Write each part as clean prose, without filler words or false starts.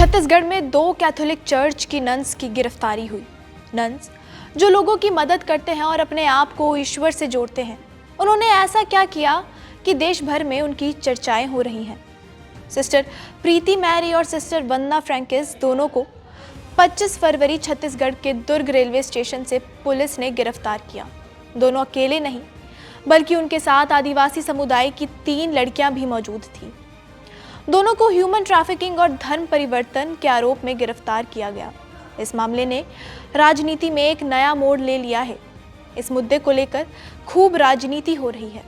छत्तीसगढ़ में 2 Catholic church की nuns की गिरफ्तारी हुई। नन्स जो लोगों की मदद करते हैं और अपने आप को ईश्वर से जोड़ते हैं, उन्होंने ऐसा क्या किया कि देश भर में उनकी चर्चाएं हो रही हैं। सिस्टर प्रीति मैरी और सिस्टर वंदना फ्रैंकिस दोनों को 25 फरवरी छत्तीसगढ़ के दुर्ग रेलवे स्टेशन से पुलिस ने गिरफ्तार किया। दोनों अकेले नहीं, बल्कि उनके साथ आदिवासी समुदाय की 3 लड़कियां भी मौजूद थीं। दोनों को ह्यूमन ट्रैफिकिंग और धर्म परिवर्तन के आरोप में गिरफ्तार किया गया। इस मामले ने राजनीति में एक नया मोड़ ले लिया है। इस मुद्दे को लेकर खूब राजनीति हो रही है।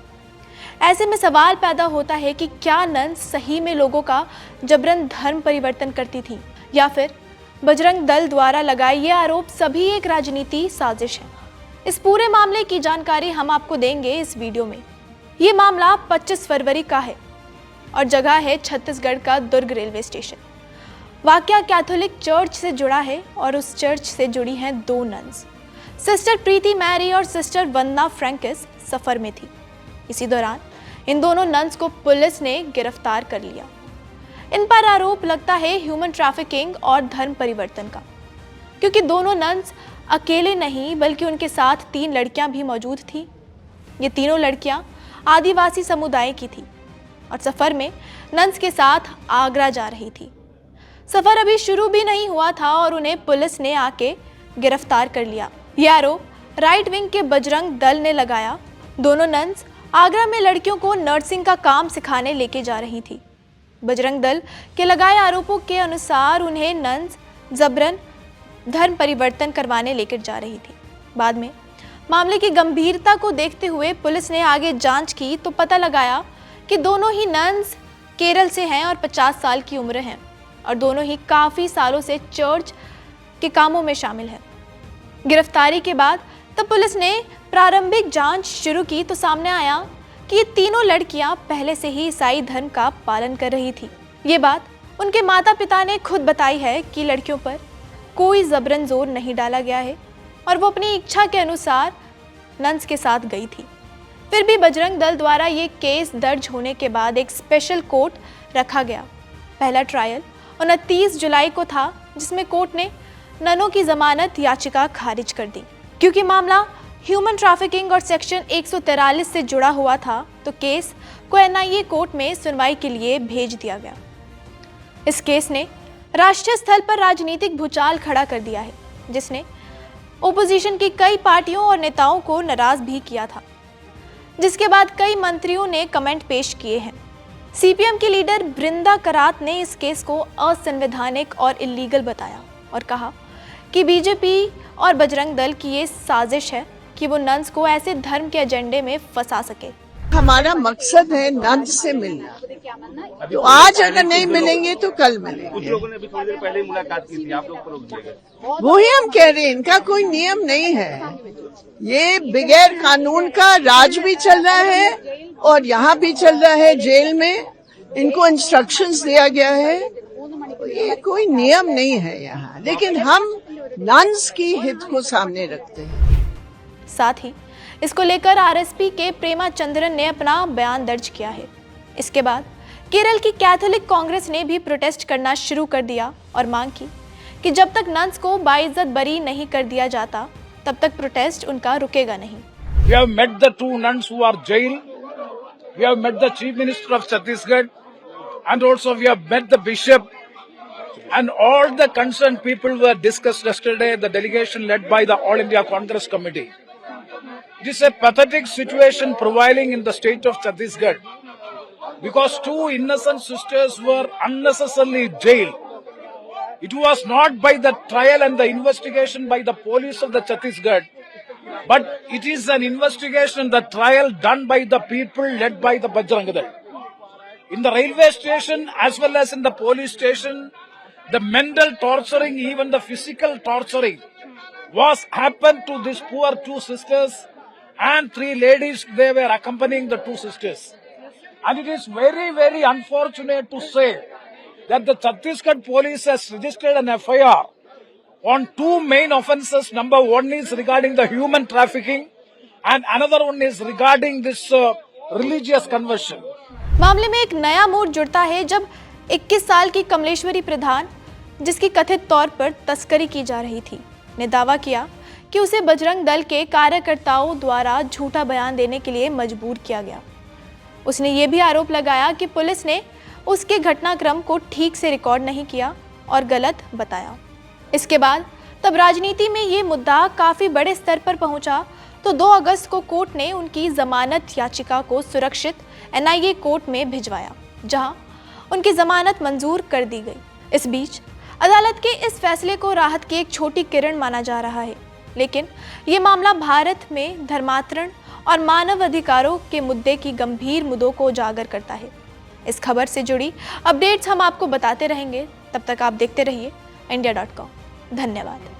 ऐसे में सवाल पैदा होता है कि क्या नन्स सही में लोगों का जबरन धर्म परिवर्तन करती थी, या फिर बजरंग दल द्वारा लगाए ये आरोप सभी एक राजनीति साजिश है। इस पूरे मामले की जानकारी हम आपको देंगे इस वीडियो में। ये मामला 25 फरवरी का है और जगह है छत्तीसगढ़ का दुर्ग रेलवे स्टेशन। वाकया कैथोलिक चर्च से जुड़ा है और उस चर्च से जुड़ी हैं 2 नन्स। सिस्टर प्रीति मैरी और सिस्टर वंदना फ्रैंकिस सफर में थी। इसी दौरान इन दोनों नन्स को पुलिस ने गिरफ्तार कर लिया। इन पर आरोप लगता है ह्यूमन ट्रैफिकिंग और धर्म परिवर्तन का, क्योंकि दोनों नन्स अकेले नहीं बल्कि उनके साथ 3 लड़कियां भी मौजूद थीं। ये तीनों लड़कियां आदिवासी समुदाय की थी और सफर में नन्स के साथ आगरा जा रही थी। सफर अभी शुरू भी नहीं हुआ था और उन्हें पुलिस ने आके गिरफ्तार कर लिया। यह आरोप राइट विंग के बजरंग दल ने लगाया। दोनों नन्स आगरा में लड़कियों को नर्सिंग का काम सिखाने लेके जा रही थी। बजरंग दल के लगाए आरोपों के अनुसार उन्हें नन्स जबरन धर्म परिवर्तन करवाने लेकर जा रही थी। बाद में मामले की गंभीरता को देखते हुए पुलिस ने आगे जांच की तो पता लगाया कि दोनों ही नन्स केरल से हैं और 50 साल की उम्र हैं और दोनों ही काफ़ी सालों से चर्च के कामों में शामिल हैं। गिरफ्तारी के बाद तब पुलिस ने प्रारंभिक जांच शुरू की तो सामने आया कि ये तीनों लड़कियां पहले से ही ईसाई धर्म का पालन कर रही थी। ये बात उनके माता पिता ने खुद बताई है कि लड़कियों पर कोई जबरन जोर नहीं डाला गया है और वो अपनी इच्छा के अनुसार नन्स के साथ गई थी। फिर भी बजरंग दल द्वारा ये केस दर्ज होने के बाद एक स्पेशल कोर्ट रखा गया। पहला ट्रायल 29 जुलाई को था, जिसमें कोर्ट ने ननों की जमानत याचिका खारिज कर दी। क्योंकि मामला ह्यूमन ट्रैफिकिंग और सेक्शन 143 से जुड़ा हुआ था तो केस को NIA कोर्ट में सुनवाई के लिए भेज दिया गया। इस केस ने राष्ट्रीय स्तर पर राजनीतिक भूचाल खड़ा कर दिया है, जिसने ओपोजिशन की कई पार्टियों और नेताओं को नाराज भी किया था, जिसके बाद कई मंत्रियों ने कमेंट पेश किए हैं। CPM की लीडर बृंदा करात ने इस केस को असंवैधानिक और इलीगल बताया और कहा कि BJP और बजरंग दल की ये साजिश है कि वो नन्स को ऐसे धर्म के एजेंडे में फंसा सके। हमारा मकसद है नन्स से मिलना, तो आज अगर नहीं मिलेंगे तो कल मिलेंगे। कुछ लोगों ने अभी थोड़ी देर पहले मुलाकात की थी, आप लोग को रोक दिया गया। वही हम कह रहे हैं, इनका कोई नियम नहीं है। ये बगैर कानून का राज भी चल रहा है और यहाँ भी चल रहा है। जेल में इनको इंस्ट्रक्शंस दिया गया है। ये कोई नियम नहीं है यहाँ, लेकिन हम नन्स की हित को सामने रखते हैं। साथ ही इसको लेकर RSP के प्रेमा चंद्रन ने अपना बयान दर्ज किया है। इसके बाद केरल की कैथोलिक कांग्रेस ने भी प्रोटेस्ट करना शुरू कर दिया और मांग की कि जब तक नन्स को बाइज्जत बरी नहीं कर दिया जाता तब तक प्रोटेस्ट उनका रुकेगा नहीं। We have met the 2 nuns who are jailed. We have met the Chief Minister of Chhattisgarh, and also we have met the bishop, and all the concerned people were discussed yesterday. The delegation led by the All India Congress Committee. It is a pathetic situation prevailing in the state of Chhattisgarh because 2 innocent sisters were unnecessarily jailed. It was not by the trial and the investigation by the police of the Chhattisgarh, but it is an investigation, the trial done by the people led by the Bajrang Dal. In the railway station as well as in the police station, the mental torturing, even the physical torturing was happened to these poor 2 sisters and 3 ladies. They were accompanying the 2 sisters. And it is very, very unfortunate to say that the Chhattisgarh police has registered an FIR on 2 main offences. Number 1 is regarding the human trafficking and another one is regarding this religious conversion. मामले में एक नया मोड़ जुड़ता है जब 21 साल की कमलेश्वरी प्रधान जिसकी कथित तौर पर तस्करी की जा रही थी, ने दावा किया कि उसे बजरंग दल के कार्यकर्ताओं द्वारा झूठा बयान देने के लिए मजबूर किया गया। उसने ये भी आरोप लगाया कि पुलिस ने उसके घटनाक्रम को ठीक से रिकॉर्ड नहीं किया और गलत बताया। इसके बाद तब राजनीति में ये मुद्दा काफ़ी बड़े स्तर पर पहुंचा तो 2 अगस्त को कोर्ट ने उनकी जमानत याचिका को सुरक्षित NIA कोर्ट में भिजवाया, जहां उनकी जमानत मंजूर कर दी गई। इस बीच अदालत के इस फैसले को राहत की एक छोटी किरण माना जा रहा है, लेकिन ये मामला भारत में धर्मांतरण और मानव अधिकारों के मुद्दे की गंभीर मुद्दों को उजागर करता है। इस खबर से जुड़ी अपडेट्स हम आपको बताते रहेंगे। तब तक आप देखते रहिए India.com। धन्यवाद।